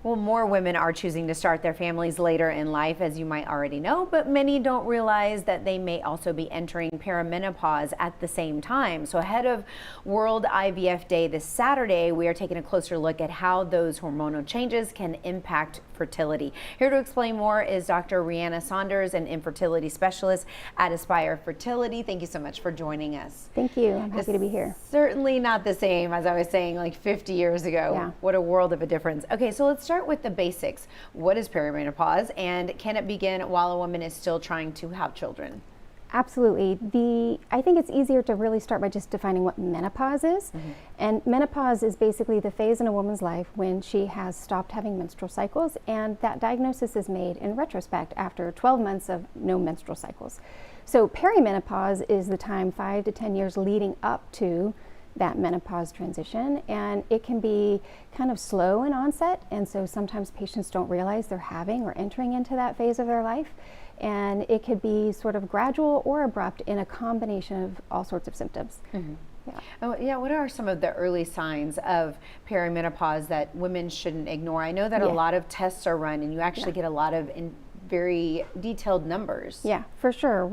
Well, more women are choosing to start their families later in life, as you might already know, but many don't realize that they may also be entering perimenopause at the same time. So ahead of World IVF Day this Saturday, we are taking a closer look at how those hormonal changes can impact fertility. Here to explain more is Dr. Rhiana Saunders, an infertility specialist at Aspire Fertility. Thank you so much for joining us. Thank you. I'm happy to be here. Certainly not the same as I was saying like 50 years ago. Yeah. What a world of a difference. Okay, so let's start with the basics. What is perimenopause, and can it begin while a woman is still trying to have children? Absolutely. I think it's easier to really start by just defining what menopause is. And menopause is basically the phase in a woman's life when she has stopped having menstrual cycles, and that diagnosis is made in retrospect after 12 months of no menstrual cycles. So perimenopause is the time 5 to 10 years leading up to that menopause transition, and it can be kind of slow in onset, and so sometimes patients don't realize they're having or entering into that phase of their life, and it could be sort of gradual or abrupt in a combination of all sorts of symptoms. Yeah. Oh, yeah. What are some of the early signs of perimenopause that women shouldn't ignore? I know that a lot of tests are run, and you actually get a lot of very detailed numbers. Yeah, for sure.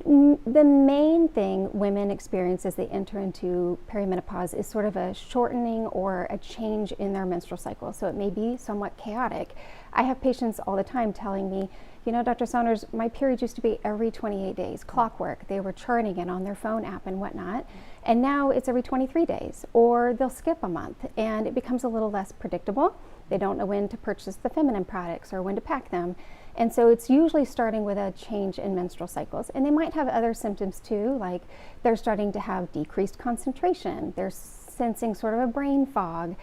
The main thing women experience as they enter into perimenopause is sort of a shortening or a change in their menstrual cycle. So it may be somewhat chaotic. I have patients all the time telling me, you know, Dr. Saunders, my periods used to be every 28 days, clockwork. They were charting it on their phone app and whatnot. And now it's every 23 days, or they'll skip a month, and it becomes a little less predictable. They don't know when to purchase the feminine products or when to pack them. And so it's usually starting with a change in menstrual cycles. And they might have other symptoms too, like they're starting to have decreased concentration. They're sensing sort of a brain fog.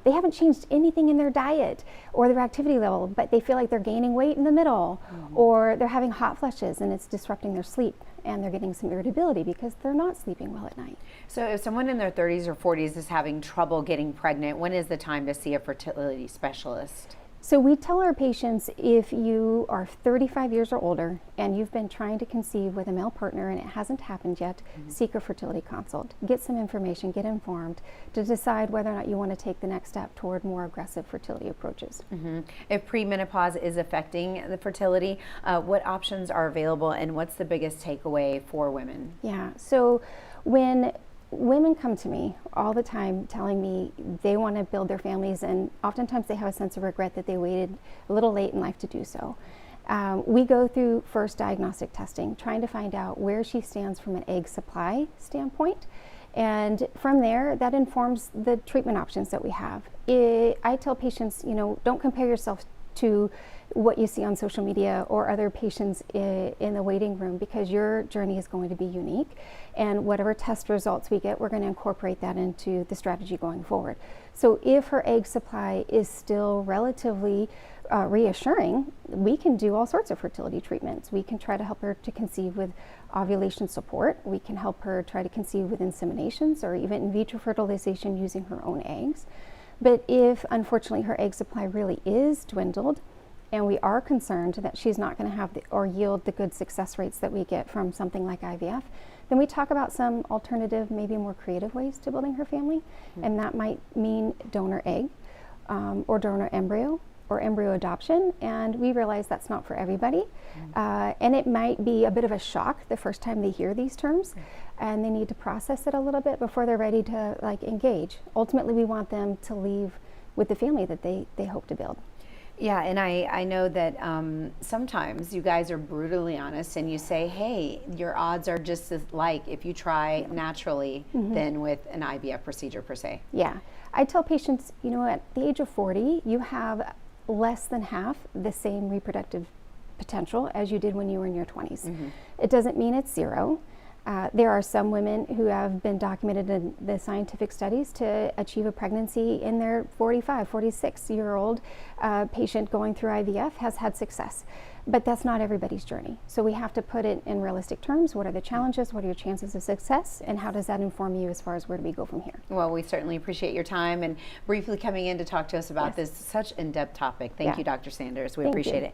They haven't changed anything in their diet or their activity level, but they feel like they're gaining weight in the middle, or they're having hot flushes and it's disrupting their sleep, and they're getting some irritability because they're not sleeping well at night. So if someone in their 30s or 40s is having trouble getting pregnant, when is the time to see a fertility specialist? So we tell our patients, if you are 35 years or older and you've been trying to conceive with a male partner and it hasn't happened yet, seek a fertility consult. Get some information, get informed to decide whether or not you want to take the next step toward more aggressive fertility approaches. If premenopause is affecting the fertility, what options are available, and what's the biggest takeaway for women? Yeah, so when women come to me all the time telling me they want to build their families, and oftentimes they have a sense of regret that they waited a little late in life to do so. We go through first diagnostic testing, trying to find out where she stands from an egg supply standpoint. And from there, that informs the treatment options that we have. I tell patients, you know, don't compare yourself to what you see on social media or other patients in the waiting room, because your journey is going to be unique, and whatever test results we get, we're going to incorporate that into the strategy going forward. So if her egg supply is still relatively reassuring, we can do all sorts of fertility treatments. We can try to help her to conceive with ovulation support. We can help her try to conceive with inseminations or even in vitro fertilization using her own eggs. But if, unfortunately, her egg supply really is dwindled, and we are concerned that she's not going to have or yield the good success rates that we get from something like IVF, then we talk about some alternative, maybe more creative ways to building her family. And that might mean donor egg, or donor embryo, or embryo adoption. And we realize that's not for everybody. And it might be a bit of a shock the first time they hear these terms, and they need to process it a little bit before they're ready to engage. Ultimately, we want them to leave with the family that they hope to build. Yeah, and I know that sometimes you guys are brutally honest and you say, hey, your odds are just as like if you try naturally than with an IVF procedure per se. Yeah, I tell patients, you know, at the age of 40, you have less than half the same reproductive potential as you did when you were in your 20s. It doesn't mean it's zero. There are some women who have been documented in the scientific studies to achieve a pregnancy in their 45, 46-year-old patient going through IVF has had success. But that's not everybody's journey. So we have to put it in realistic terms. What are the challenges? What are your chances of success? And how does that inform you as far as where do we go from here? Well, we certainly appreciate your time and briefly coming in to talk to us about this such in-depth topic. Thank you, Dr. Sanders. We appreciate it.